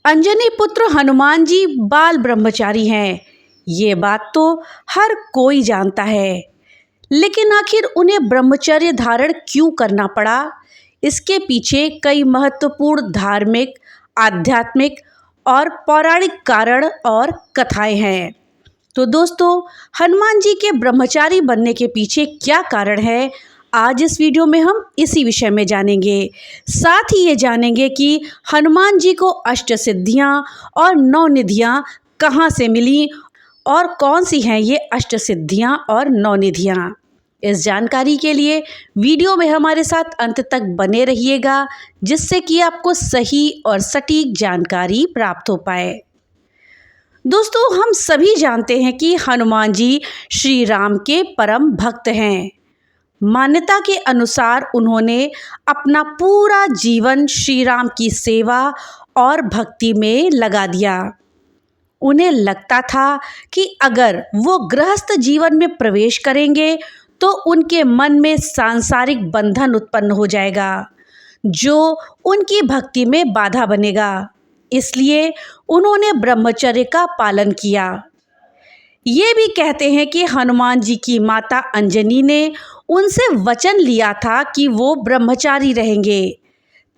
अंजनी पुत्र हनुमान जी बाल ब्रह्मचारी हैं, ये बात तो हर कोई जानता है। लेकिन आखिर उन्हें ब्रह्मचर्य धारण क्यों करना पड़ा? इसके पीछे कई महत्वपूर्ण धार्मिक, आध्यात्मिक और पौराणिक कारण और कथाएं हैं। तो दोस्तों, हनुमान जी के ब्रह्मचारी बनने के पीछे क्या कारण है, आज इस वीडियो में हम इसी विषय में जानेंगे। साथ ही ये जानेंगे कि हनुमान जी को अष्ट सिद्धियाँ और नौ निधियाँ कहाँ से मिली और कौन सी हैं ये अष्ट सिद्धियाँ और नौ निधियाँ। इस जानकारी के लिए वीडियो में हमारे साथ अंत तक बने रहिएगा, जिससे कि आपको सही और सटीक जानकारी प्राप्त हो पाए। दोस्तों, हम सभी जानते हैं कि हनुमान जी श्री राम के परम भक्त हैं। मान्यता के अनुसार उन्होंने अपना पूरा जीवन श्री राम की सेवा और भक्ति में लगा दिया। उन्हें लगता था कि अगर वो गृहस्थ जीवन में प्रवेश करेंगे तो उनके मन में सांसारिक बंधन उत्पन्न हो जाएगा, जो उनकी भक्ति में बाधा बनेगा। इसलिए उन्होंने ब्रह्मचर्य का पालन किया। ये भी कहते हैं कि हनुमान जी की माता अंजनी ने उनसे वचन लिया था कि वो ब्रह्मचारी रहेंगे,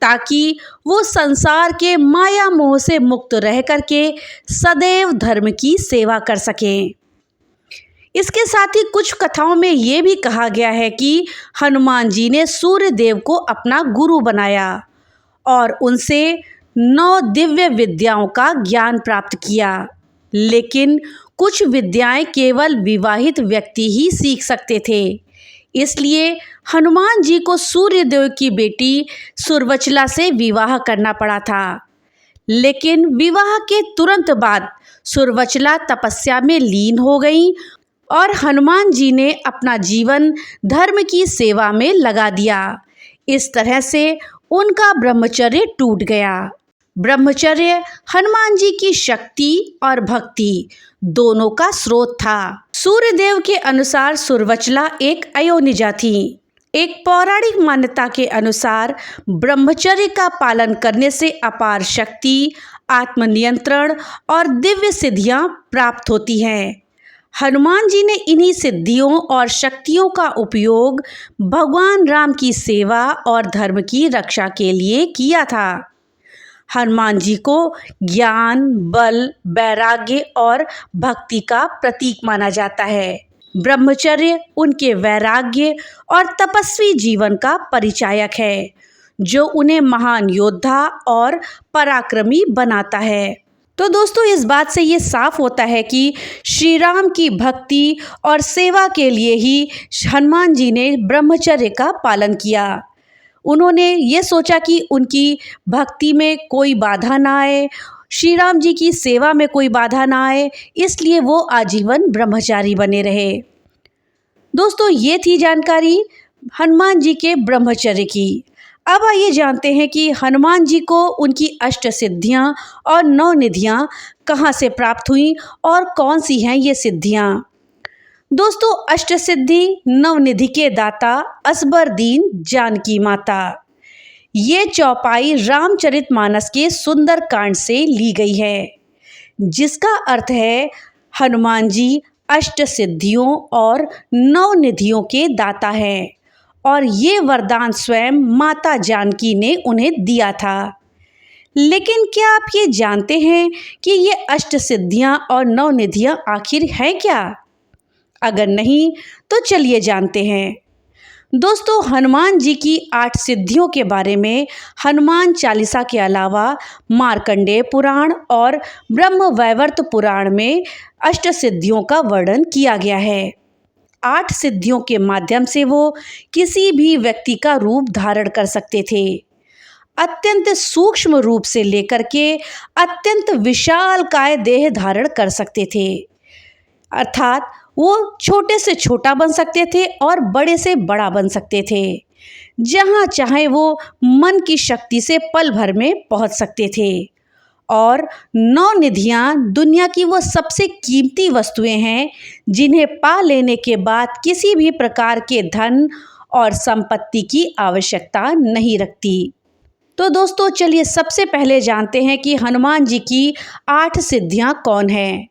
ताकि वो संसार के माया मोह से मुक्त रह करके सदैव धर्म की सेवा कर सकें। इसके साथ ही कुछ कथाओं में ये भी कहा गया है कि हनुमान जी ने सूर्य देव को अपना गुरु बनाया और उनसे 9 दिव्य विद्याओं का ज्ञान प्राप्त किया। लेकिन कुछ विद्याएं केवल विवाहित व्यक्ति ही सीख सकते थे। इसलिए हनुमान जी को सूर्यदेव की बेटी सुरवचला से विवाह करना पड़ा था। लेकिन विवाह के तुरंत बाद सुरवचला तपस्या में लीन हो गई और हनुमान जी ने अपना जीवन धर्म की सेवा में लगा दिया। इस तरह से उनका ब्रह्मचर्य टूट गया। ब्रह्मचर्य हनुमान जी की शक्ति और भक्ति दोनों का स्रोत था। सूर्यदेव के अनुसार सुरवचला एक अयोनिजा थी। एक पौराणिक मान्यता के अनुसार ब्रह्मचर्य का पालन करने से अपार शक्ति, आत्मनियंत्रण और दिव्य सिद्धियां प्राप्त होती हैं। हनुमान जी ने इन्हीं सिद्धियों और शक्तियों का उपयोग भगवान राम की सेवा और धर्म की रक्षा के लिए किया था। हनुमान जी को ज्ञान, बल, वैराग्य और भक्ति का प्रतीक माना जाता है। ब्रह्मचर्य उनके वैराग्य और तपस्वी जीवन का परिचायक है, जो उन्हें महान योद्धा और पराक्रमी बनाता है। तो दोस्तों, इस बात से ये साफ होता है कि श्री राम की भक्ति और सेवा के लिए ही हनुमान जी ने ब्रह्मचर्य का पालन किया। उन्होंने ये सोचा कि उनकी भक्ति में कोई बाधा ना आए, श्री राम जी की सेवा में कोई बाधा ना आए, इसलिए वो आजीवन ब्रह्मचारी बने रहे। दोस्तों, ये थी जानकारी हनुमान जी के ब्रह्मचर्य की। अब आइए जानते हैं कि हनुमान जी को उनकी अष्ट सिद्धियाँ और 9 निधियाँ कहाँ से प्राप्त हुई और कौन सी हैं ये सिद्धियाँ। दोस्तों, अष्ट सिद्धि नवनिधि के दाता असबरदीन जानकी माता, ये चौपाई रामचरितमानस के सुंदर कांड से ली गई है, जिसका अर्थ है हनुमान जी अष्ट सिद्धियों और 9 निधियों के दाता हैं और ये वरदान स्वयं माता जानकी ने उन्हें दिया था। लेकिन क्या आप ये जानते हैं कि ये अष्ट सिद्धियाँ और 9 निधियाँ आखिर हैं क्या? अगर नहीं तो चलिए जानते हैं। दोस्तों, हनुमान जी की 8 सिद्धियों के बारे में हनुमान चालीसा के अलावा मार्कंडेय पुराण और ब्रह्मवैवर्त पुराण में अष्ट सिद्धियों का वर्णन किया गया है। 8 सिद्धियों के माध्यम से वो किसी भी व्यक्ति का रूप धारण कर सकते थे। अत्यंत सूक्ष्म रूप से लेकर के अत्यंत विशालकाय देह धारण कर सकते थे। अर्थात वो छोटे से छोटा बन सकते थे और बड़े से बड़ा बन सकते थे। जहाँ चाहे वो मन की शक्ति से पल भर में पहुँच सकते थे। और 9 निधियाँ दुनिया की वो सबसे कीमती वस्तुएं हैं, जिन्हें पा लेने के बाद किसी भी प्रकार के धन और संपत्ति की आवश्यकता नहीं रखती। तो दोस्तों चलिए सबसे पहले जानते हैं कि हनुमान जी की 8 सिद्धियां कौन हैं।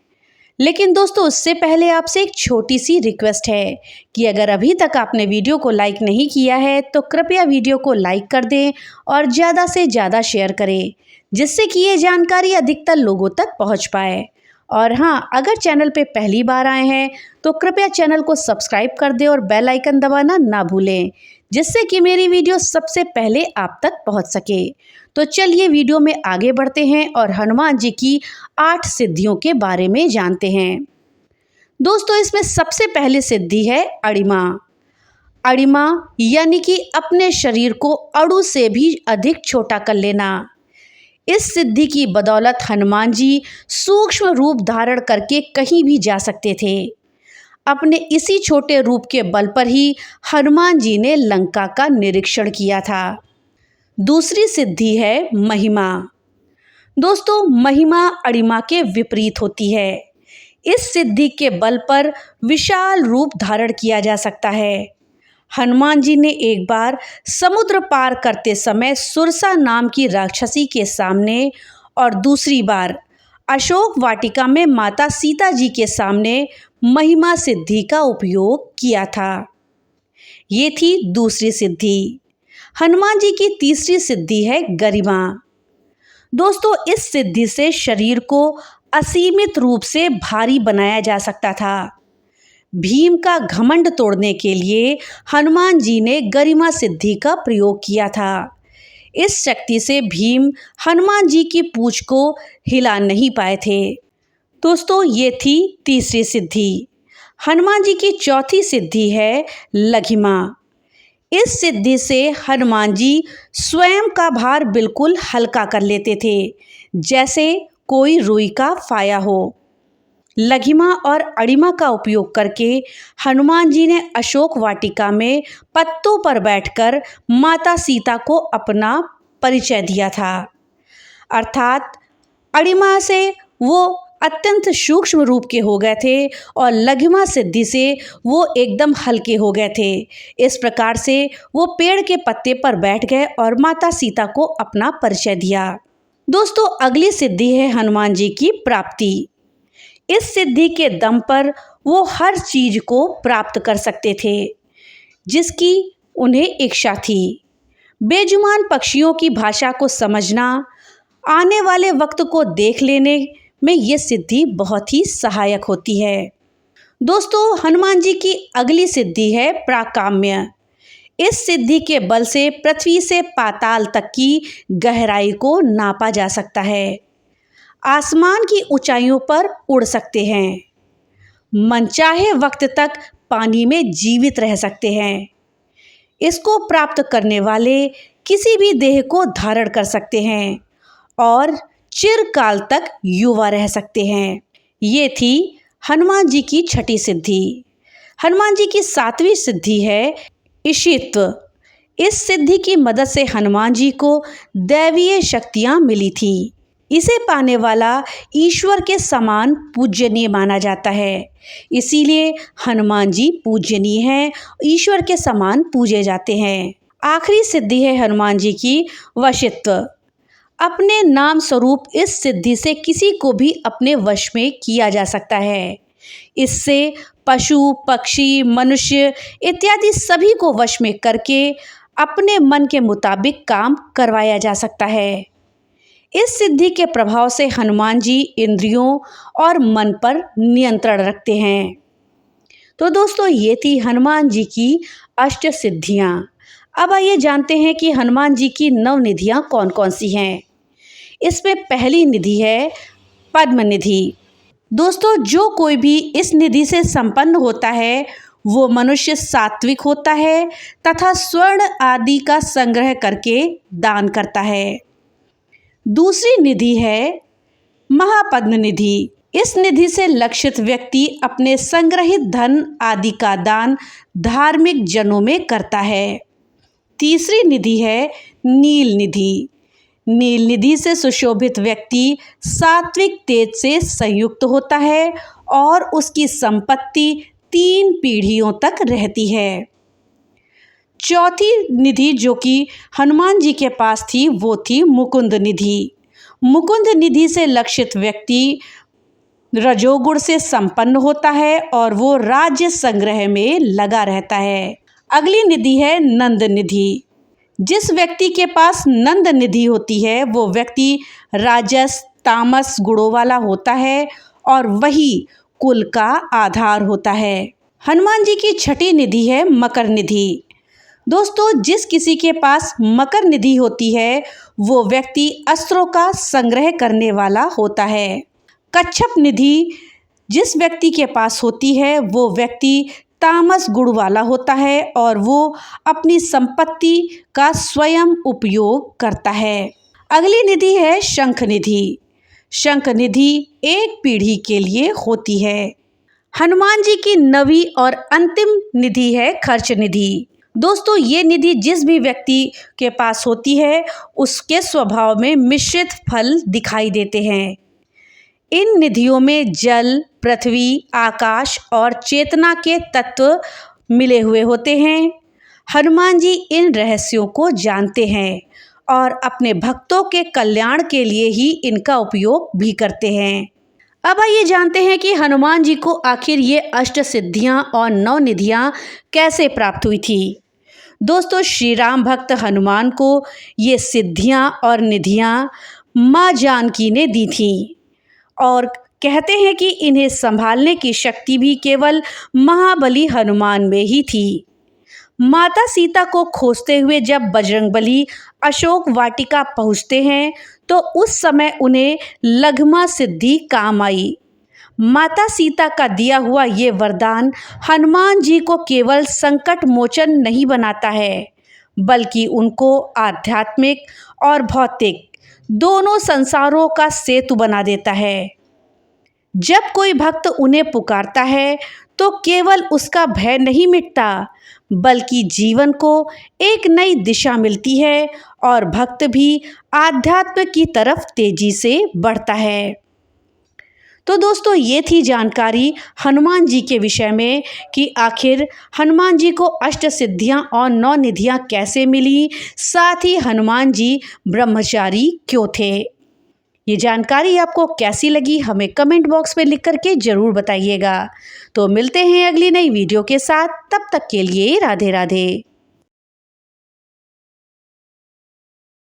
लेकिन दोस्तों उससे पहले आपसे एक छोटी सी रिक्वेस्ट है कि अगर अभी तक आपने वीडियो को लाइक नहीं किया है तो कृपया वीडियो को लाइक कर दें और ज़्यादा से ज़्यादा शेयर करें, जिससे कि ये जानकारी अधिकतर लोगों तक पहुंच पाए। और हाँ, अगर चैनल पे पहली बार आए हैं तो कृपया चैनल को सब्सक्राइब कर दें और बेल आइकन दबाना ना भूलें, जिससे कि मेरी वीडियो सबसे पहले आप तक पहुंच सके। तो चलिए वीडियो में आगे बढ़ते हैं और हनुमान जी की 8 सिद्धियों के बारे में जानते हैं। दोस्तों इसमें सबसे पहली सिद्धि है अणिमा। अणिमा यानी कि अपने शरीर को अणु से भी अधिक छोटा कर लेना। इस सिद्धि की बदौलत हनुमान जी सूक्ष्म रूप धारण करके कहीं भी जा सकते थे। अपने इसी छोटे रूप के बल पर ही हनुमान जी ने लंका का निरीक्षण किया था। दूसरी सिद्धि है महिमा। दोस्तों महिमा अणिमा के विपरीत होती है। इस सिद्धि के बल पर विशाल रूप धारण किया जा सकता है। हनुमान जी ने एक बार समुद्र पार करते समय सुरसा नाम की राक्षसी के सामने और दूसरी बार अशोक वाटिका में माता सीता जी के सामने महिमा सिद्धि का उपयोग किया था। ये थी दूसरी सिद्धि। हनुमान जी की तीसरी सिद्धि है गरिमा। दोस्तों इस सिद्धि से शरीर को असीमित रूप से भारी बनाया जा सकता था। भीम का घमंड तोड़ने के लिए हनुमान जी ने गरिमा सिद्धि का प्रयोग किया था। इस शक्ति से भीम हनुमान जी की पूंछ को हिला नहीं पाए थे। दोस्तों ये थी तीसरी सिद्धि। हनुमान जी की चौथी सिद्धि है लघिमा। इस सिद्धि से हनुमान जी स्वयं का भार बिल्कुल हल्का कर लेते थे, जैसे कोई रुई का फाया हो। लघिमा और अणिमा का उपयोग करके हनुमान जी ने अशोक वाटिका में पत्तों पर बैठकर माता सीता को अपना परिचय दिया था। अर्थात अणिमा से वो अत्यंत सूक्ष्म रूप के हो गए थे और लघिमा सिद्धि से वो एकदम हल्के हो गए थे। इस प्रकार से वो पेड़ के पत्ते पर बैठ गए और माता सीता को अपना परिचय दिया। दोस्तों अगली सिद्धि है हनुमान जी की प्राप्ति। इस सिद्धि के दम पर वो हर चीज को प्राप्त कर सकते थे जिसकी उन्हें इच्छा थी। बेजुबान पक्षियों की भाषा को समझना, आने वाले वक्त को देख लेने में ये सिद्धि बहुत ही सहायक होती है। दोस्तों हनुमान जी की अगली सिद्धि है प्राकाम्य। इस सिद्धि के बल से पृथ्वी से पाताल तक की गहराई को नापा जा सकता है। आसमान की ऊंचाइयों पर उड़ सकते हैं। मनचाहे वक्त तक पानी में जीवित रह सकते हैं। इसको प्राप्त करने वाले किसी भी देह को धारण कर सकते हैं और चिरकाल तक युवा रह सकते हैं। ये थी हनुमान जी की छठी सिद्धि। हनुमान जी की सातवीं सिद्धि है ईशित्व। इस सिद्धि की मदद से हनुमान जी को दैवीय शक्तियाँ मिली थी। इसे पाने वाला ईश्वर के समान पूजनीय माना जाता है, इसीलिए हनुमान जी पूजनीय हैं, ईश्वर के समान पूजे जाते हैं। आखिरी सिद्धि है हनुमान जी की वशित्व। अपने नाम स्वरूप इस सिद्धि से किसी को भी अपने वश में किया जा सकता है। इससे पशु, पक्षी, मनुष्य इत्यादि सभी को वश में करके अपने मन के मुताबिक काम करवाया जा सकता है। इस सिद्धि के प्रभाव से हनुमान जी इंद्रियों और मन पर नियंत्रण रखते हैं। तो दोस्तों ये थी हनुमान जी की 8 सिद्धियाँ। अब आइए जानते हैं कि हनुमान जी की 9 निधियाँ कौन कौन सी हैं। इसमें पहली निधि है पद्म निधि। दोस्तों जो कोई भी इस निधि से संपन्न होता है वो मनुष्य सात्विक होता है तथा स्वर्ण आदि का संग्रह करके दान करता है। दूसरी निधि है महापद्म निधि। इस निधि से लक्षित व्यक्ति अपने संग्रहित धन आदि का दान धार्मिक जनों में करता है। तीसरी निधि है नील निधि। नील निधि से सुशोभित व्यक्ति सात्विक तेज से संयुक्त होता है और उसकी संपत्ति 3 पीढ़ियों तक रहती है। चौथी निधि जो कि हनुमान जी के पास थी वो थी मुकुंद निधि। मुकुंद निधि से लक्षित व्यक्ति रजोगुण से संपन्न होता है और वो राज्य संग्रह में लगा रहता है। अगली निधि है नंद निधि। जिस व्यक्ति के पास नंद निधि होती है वो व्यक्ति राजस तामस गुणों वाला होता है और वही कुल का आधार होता है। हनुमान जी की छठी निधि है मकर निधि। दोस्तों, जिस किसी के पास मकर निधि होती है वो व्यक्ति अस्त्रों का संग्रह करने वाला होता है। कच्छप निधि जिस व्यक्ति के पास होती है वो व्यक्ति तामस गुण वाला होता है और वो अपनी संपत्ति का स्वयं उपयोग करता है। अगली निधि है शंख निधि। शंख निधि एक पीढ़ी के लिए होती है। हनुमान जी की नवीं और अंतिम निधि है खर्च निधि। दोस्तों, ये निधि जिस भी व्यक्ति के पास होती है उसके स्वभाव में मिश्रित फल दिखाई देते हैं। इन निधियों में जल, पृथ्वी, आकाश और चेतना के तत्व मिले हुए होते हैं। हनुमान जी इन रहस्यों को जानते हैं और अपने भक्तों के कल्याण के लिए ही इनका उपयोग भी करते हैं। अब आइए जानते हैं कि हनुमान जी को आखिर ये अष्ट सिद्धियां और 9 निधियां कैसे प्राप्त हुई थी। दोस्तों, श्री राम भक्त हनुमान को ये सिद्धियां और निधियां माँ जानकी ने दी थीं और कहते हैं कि इन्हें संभालने की शक्ति भी केवल महाबली हनुमान में ही थी। माता सीता को खोजते हुए जब बजरंगबली अशोक वाटिका पहुँचते हैं तो उस समय उन्हें लघ्मा सिद्धि काम आई। माता सीता का दिया हुआ ये वरदान हनुमान जी को केवल संकट मोचन नहीं बनाता है बल्कि उनको आध्यात्मिक और भौतिक दोनों संसारों का सेतु बना देता है। जब कोई भक्त उन्हें पुकारता है तो केवल उसका भय नहीं मिटता बल्कि जीवन को एक नई दिशा मिलती है और भक्त भी आध्यात्म की तरफ तेजी से बढ़ता है। तो दोस्तों, ये थी जानकारी हनुमान जी के विषय में कि आखिर हनुमान जी को अष्ट सिद्धियां और 9 निधियां कैसे मिली, साथ ही हनुमान जी ब्रह्मचारी क्यों थे। ये जानकारी आपको कैसी लगी हमें कमेंट बॉक्स में लिख करके ज़रूर बताइएगा। तो मिलते हैं अगली नई वीडियो के साथ, तब तक के लिए राधे राधे।